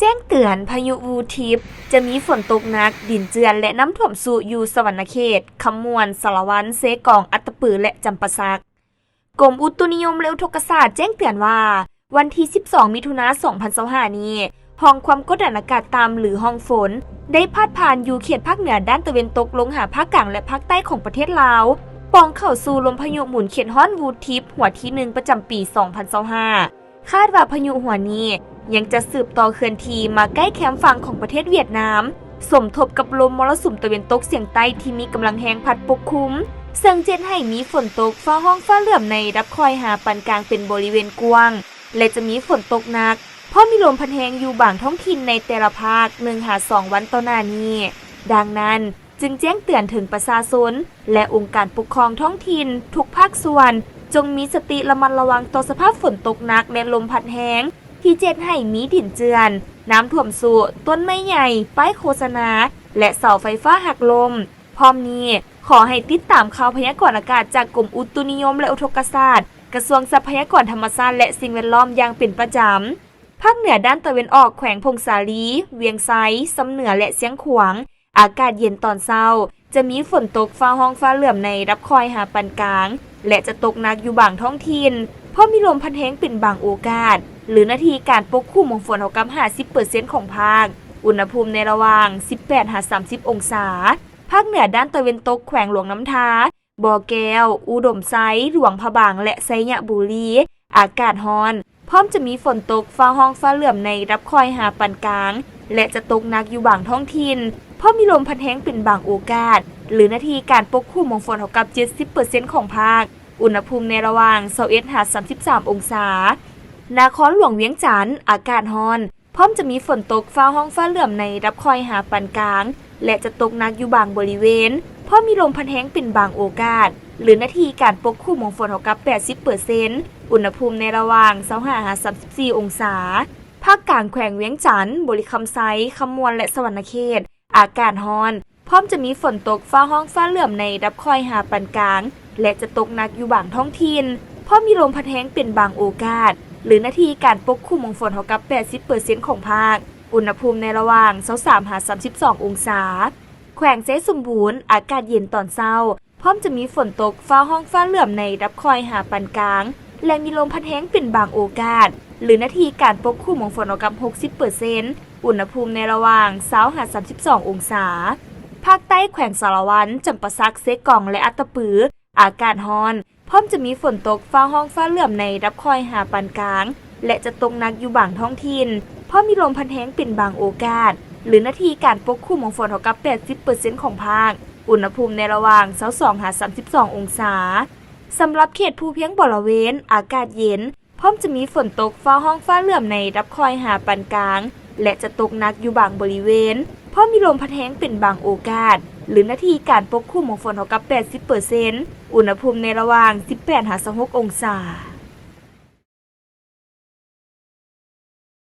จ้งเตือนพายุวูทิปจะมีฝนตกหนักดินเจือนและน้ำท่วมสูงอยู่สวรรณเขตคำมวนสารวันเซกองอัตตปือและจำปาสักกรมอุตุนิยมและอุทกศาสตร์แจ้งเตือนว่าวันที่12มิถุนายน2025นี้ห้องความกดดันอากาศต่ำหรือห้องฝนได้พาดผ่านอยู่เขตภาคเหนือด้านตะวันตกลงหาภาคกลางและภาคใต้ของประเทศลาวปองเข้าสู่ลมพายุหมุนเขตฮ้อนวูทิปหัวที่1ประจำปี2025คาดว่าพายุหัวนี้ยังจะสืบต่อเคลื่อนที่มาใกล้แคมป์ฝั่งของประเทศเวียดนามสมทบกับลมมรสุมตะวันตกเฉียงใต้ที่มีกำลังแรงพัดปกคลุมซึ่งเจนให้มีฝนตกฟ้าห้องฟ้าเหลื่อมในรับคอยหาปานกลางเป็นบริเวณกว้างและจะมีฝนตกหนักเพราะมีลมพัดแรงอยู่บางท้องถิ่นในแต่ละภาค1-2 วันต่อหน้านี้ดังนั้นจึงแจ้งเตือนถึงประชาชนและองค์การปกครองท้องถิ่นทุกภาคส่วนจงมีสติระมัดระวังต่อสภาพฝนตกหนักและลมพัดแรงที่เจ็ดให้มีดินเจือนน้ำท่วมสูงต้นไม้ใหญ่ป้ายโฆษณาและเสาไฟฟ้าหักลมพร้อมนี้ขอให้ติดตามข่าวพยากรณ์อากาศจากกรมอุตุนิยมและอุทกศาสตร์กระทรวงทรัพยากรธรรมชาติและสิ่งแวดล้อมอย่างเป็นประจำภาคเหนือด้านตะวันออกแขวงพงสาลีเวียงไซสำเหนือและเสียงขวางอากาศเย็นตอนเช้าจะมีฝนตกฟ้าห้องฟ้าเหลื่อมในรับคอยหาปานกลางและจะตกหนักอยู่บางท้องถิ่นเพราะมีลมพัดแรงเป็นบางโอกาสหรือนาทีการปกคลุมของฝนเท่ากับ 50% ของภาคอุณหภูมิในระหว่าง 18-30 องศาภาคเหนือด้านตะวันตกแขวงหลวงน้ำทาบ่อแก้วอุดมไซหลวงพะบางและไซยะบุรีอากาศร้อนพร้อมจะมีฝนตกฟ้าห้องฟ้าเหลื่อมในรับคอยหาปานกลางและจะตกหนักอยู่บางท้องถิ่นเพราะมีลมพัดแรงเป็นบางโอกาสหรือนาทีการปกคลุมของฝนเท่ากับ 70% ของภาคอุณหภูมิในระหว่าง 21-33 องศานครหลวงเวียงจันทร์อากาศร้อนพร้อมจะมีฝนตกฟ้าห้องฟ้าเหลื่อมในรับคอยหาปานกลางและจะตกหนักอยู่บางบริเวณเพราะมีลมพัดแรงเป็นบางโอกาสหรือนาทีการปกคลุมของฝนเท่ากับ 80% อุณหภูมิในระหว่าง 25-34 องศาภาคกลางแขวงเวียงจันทร์บริคำไซคำมวนและสวรรณเขตอากาศร้อนพร้อมจะมีฝนตกฟ้าห้องฟ้าเหลื่อมในรับคอยหาปานกลางและจะตกหนักอยู่บางท้องถิ่นเพราะมีลมพัดแรงเป็นบางโอกาสหรือนาทีการปกคลุมของฝนเท่ากับ 80% ของภาคอุณหภูมิในระหว่าง 23-32 องศาแขวงเซสมบูรณ์อากาศเย็นตอนเช้าพร้อมจะมีฝนตกฟ้าห้องฟ้าเหลื่อมในรับคอยหาปานกลางและมีลมพัดแรงเป็นบางโอกาสหรือนาทีการปกคลุมของฝนเท่ากับ 60% อุณหภูมิในระหว่าง 20-32 องศาภาคใต้แขวงสารวันจำปาสักเซกองและอัตตปืออากาศร้อนพร้อมจะมีฝนตกฟ้าห้องฟ้าเหลื่อมในรับคอยหาปานกลางและจะตกหนักอยู่บางท้องถิ่นเพราะมีลมพัดแรงเป็นบางโอกาสหรือนาทีการปกคลุมของฝนเท่ากับ 80% ของภาคอุณหภูมิในระหว่าง 22-32 องศาสำหรับเขตภูเพียงบริเวณอากาศเย็นพร้อมจะมีฝนตกฟ้าห้องฟ้าเหลื่อมในรับคอยหาปานกลางและจะตกหนักอยู่บางบริเวณเพราะมีลมพัดแรงเป็นบางโอกาสหรือนาทีการปกคลุมของฝนเท่ากับ 80% อุณหภูมิในระหว่าง 18-26 องศา